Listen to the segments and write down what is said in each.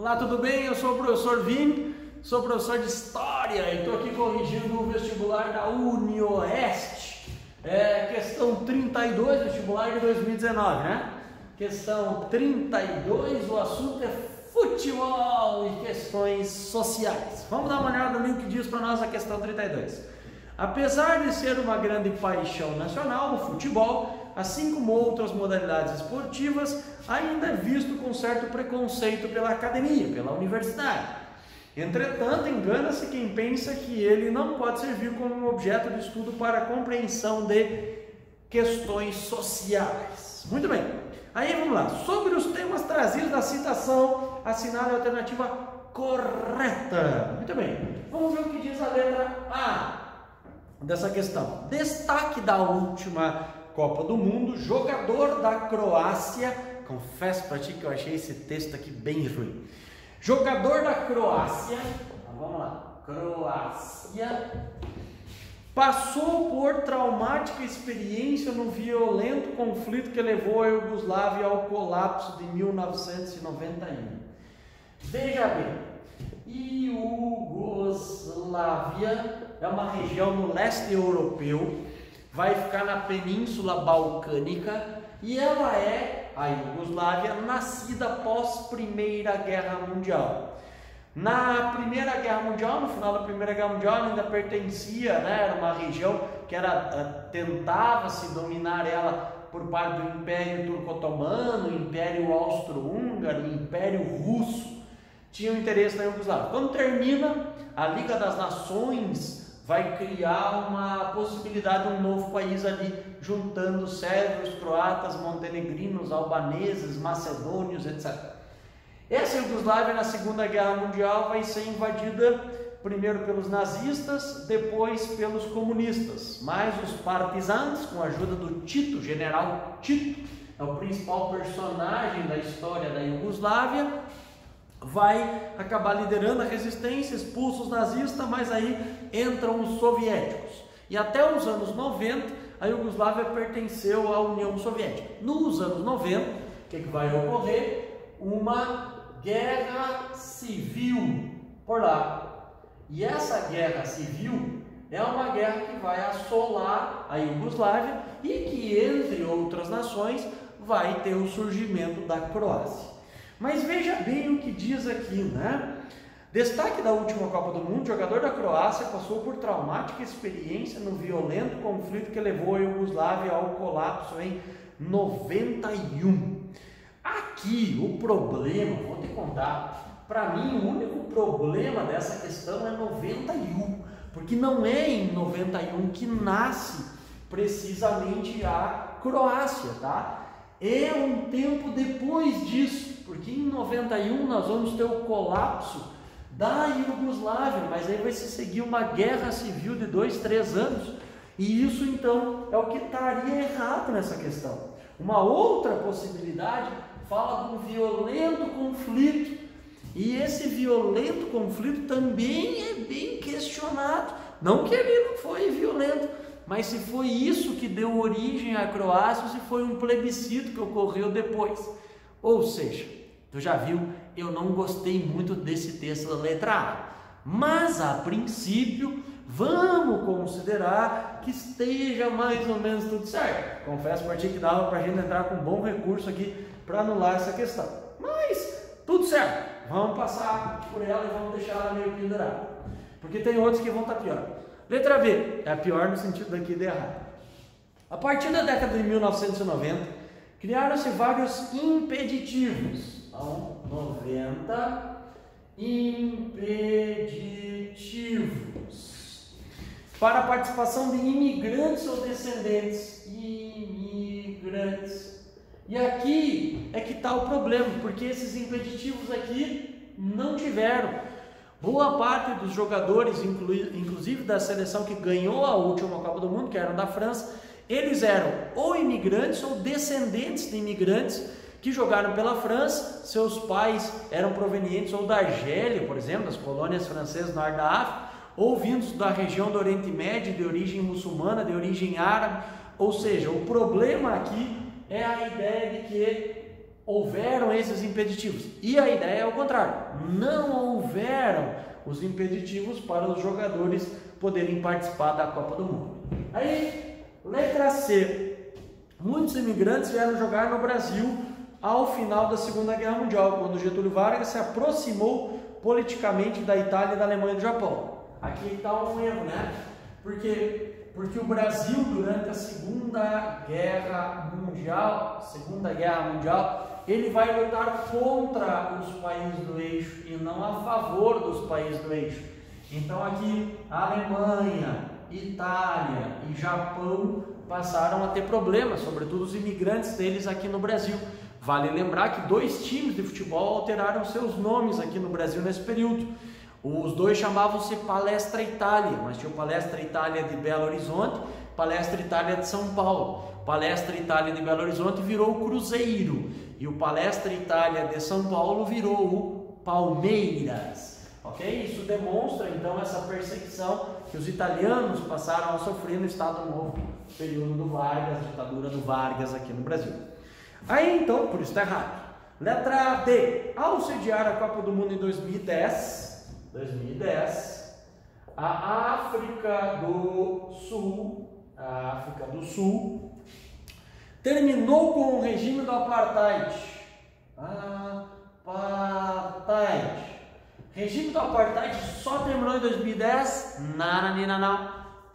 Olá, tudo bem? Eu sou o professor Vini, sou professor de História e estou aqui corrigindo o vestibular da UniOeste. Questão 32, vestibular de 2019, né? Questão 32, o assunto é futebol e questões sociais. Vamos dar uma olhada no que diz para nós a questão 32. Apesar de ser uma grande paixão nacional, o futebol, assim como outras modalidades esportivas, ainda é visto com certo preconceito pela academia, pela universidade. Entretanto, engana-se quem pensa que ele não pode servir como um objeto de estudo para a compreensão de questões sociais. Muito bem, aí vamos lá. Sobre os temas trazidos da citação, assinale a alternativa correta. Muito bem, vamos ver o que diz a letra A dessa questão. Destaque da última Copa do Mundo, jogador da Croácia. Confesso para ti que eu achei esse texto aqui bem ruim. Jogador da Croácia, vamos lá, Croácia, passou por traumática experiência no violento conflito que levou a Iugoslávia ao colapso de 1991. Veja bem, Iugoslávia é uma região no leste europeu, vai ficar na Península Balcânica e ela é, a Iugoslávia, nascida após Primeira Guerra Mundial. Na Primeira Guerra Mundial, no final da Primeira Guerra Mundial, ainda pertencia, né, era uma região que tentava-se dominar ela por parte do Império Turco-Otomano, Império Austro-Húngaro, Império Russo. Tinha um interesse na Iugoslávia. Quando termina, a Liga das Nações vai criar uma possibilidade de um novo país ali, juntando sérvios, croatas, montenegrinos, albaneses, macedônios, etc. Essa Iugoslávia na Segunda Guerra Mundial vai ser invadida primeiro pelos nazistas, depois pelos comunistas, mas os partisanos, com a ajuda do Tito, general Tito, é o principal personagem da história da Iugoslávia, vai acabar liderando a resistência, expulsa os nazistas, mas aí entram os soviéticos. E até os anos 90, a Iugoslávia pertenceu à União Soviética. Nos anos 90, o que vai ocorrer? Uma guerra civil por lá. E essa guerra civil é uma guerra que vai assolar a Iugoslávia e que, entre outras nações, vai ter o surgimento da Croácia. Mas veja bem o que diz aqui, né? Destaque da última Copa do Mundo, jogador da Croácia passou por traumática experiência no violento conflito que levou a Iugoslávia ao colapso em 91. Aqui o problema, vou te contar, para mim o único problema dessa questão é 91, porque não é em 91 que nasce precisamente a Croácia, tá? É um tempo depois disso, porque em 91 nós vamos ter o colapso da Iugoslávia, mas aí vai se seguir uma guerra civil de 2, 3 anos, e isso então é o que estaria errado nessa questão. Uma outra possibilidade fala de um violento conflito, e esse violento conflito também é bem questionado, não que ele não foi violento, mas se foi isso que deu origem à Croácia, ou se foi um plebiscito que ocorreu depois. Ou seja, tu já viu, eu não gostei muito desse texto da letra A, mas a princípio vamos considerar que esteja mais ou menos tudo certo. Confesso para ti que dava para a gente entrar com um bom recurso aqui para anular essa questão, mas tudo certo, vamos passar por ela e vamos deixar ela meio pendurada, porque tem outros que vão estar pior. Letra B, é a pior no sentido daqui de errado. A partir da década de 1990, criaram-se vários impeditivos. Então, 90 impeditivos para a participação de imigrantes ou descendentes. Imigrantes. E aqui é que está o problema, porque esses impeditivos aqui não tiveram. Boa parte dos jogadores, inclusive da seleção que ganhou a última Copa do Mundo, que eram da França, eles eram ou imigrantes ou descendentes de imigrantes que jogaram pela França. Seus pais eram provenientes ou da Argélia, por exemplo, das colônias francesas no norte da África, ou vindos da região do Oriente Médio, de origem muçulmana, de origem árabe. Ou seja, o problema aqui é a ideia de que houveram esses impeditivos. E a ideia é o contrário, não houveram os impeditivos para os jogadores poderem participar da Copa do Mundo. Aí, letra C. Muitos imigrantes vieram jogar no Brasil ao final da Segunda Guerra Mundial, quando Getúlio Vargas se aproximou politicamente da Itália, da Alemanha e do Japão. Aqui está um erro, né? Porque o Brasil, durante a Segunda Guerra Mundial, ele vai lutar contra os países do eixo e não a favor dos países do eixo. Então aqui a Alemanha, Itália e Japão passaram a ter problemas, sobretudo os imigrantes deles aqui no Brasil. Vale lembrar que 2 times de futebol alteraram seus nomes aqui no Brasil nesse período. Os 2 chamavam-se Palestra Itália, mas tinha o Palestra Itália de Belo Horizonte, Palestra Itália de São Paulo. Palestra Itália de Belo Horizonte virou o Cruzeiro e o Palestra Itália de São Paulo virou o Palmeiras. Ok? Isso demonstra então essa perseguição que os italianos passaram a sofrer no Estado Novo, período do Vargas, ditadura do Vargas aqui no Brasil. Aí então, por isso está errado. Letra D. Ao sediar a Copa do Mundo em 2010, a África do Sul terminou com o regime do apartheid. Regime do apartheid só terminou em 2010? Não.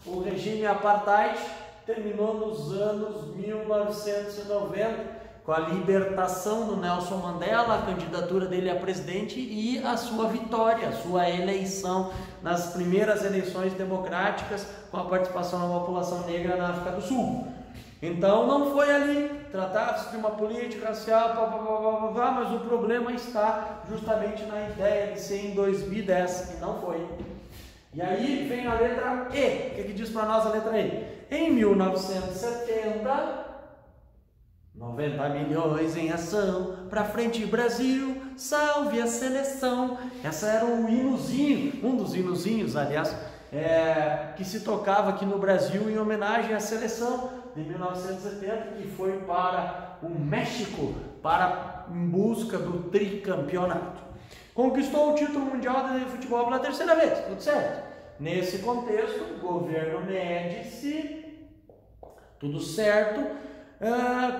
O regime apartheid terminou nos anos 1990, com a libertação do Nelson Mandela, a candidatura dele a presidente e a sua vitória, a sua eleição nas primeiras eleições democráticas com a participação da população negra na África do Sul. Então não foi ali, tratava-se de uma política racial, mas o problema está justamente na ideia de ser em 2010 e não foi. E aí vem a letra E. O que diz para nós a letra E? Em 1970, 90 milhões em ação, pra frente Brasil, salve a seleção. Essa era um hinozinho, um dos hinozinhos, aliás, que se tocava aqui no Brasil em homenagem à seleção de 1970, que foi para o México, em busca do tricampeonato. Conquistou o título mundial de futebol pela 3ª vez, tudo certo. Nesse contexto, governo Médici, tudo certo.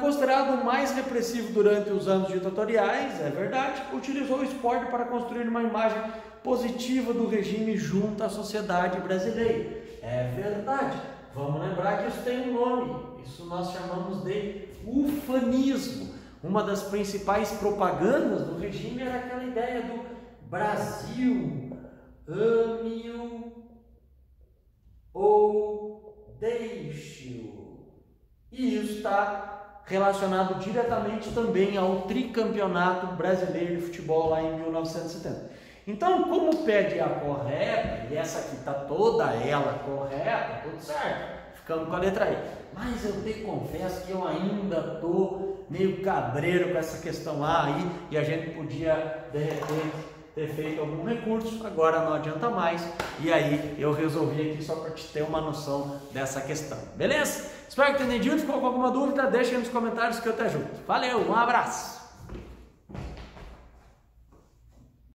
Considerado o mais repressivo durante os anos ditatoriais, é verdade, utilizou o esporte para construir uma imagem positiva do regime junto à sociedade brasileira. É verdade. Vamos lembrar que isso tem um nome, isso nós chamamos de ufanismo. Uma das principais propagandas do regime era aquela ideia do Brasil, ame-o ou deixe-o. E isso está relacionado diretamente também ao tricampeonato brasileiro de futebol lá em 1970. Então, como pede a correta, e essa aqui está toda ela correta, tudo certo, ficamos com a letra E. Mas eu te confesso que eu ainda estou meio cabreiro com essa questão A aí, e a gente podia, de repente, ter feito algum recurso, agora não adianta mais, e aí eu resolvi aqui só para te ter uma noção dessa questão, beleza? Espero que tenha entendido, ficou com alguma dúvida, deixa aí nos comentários que eu te ajudo. Valeu, um abraço!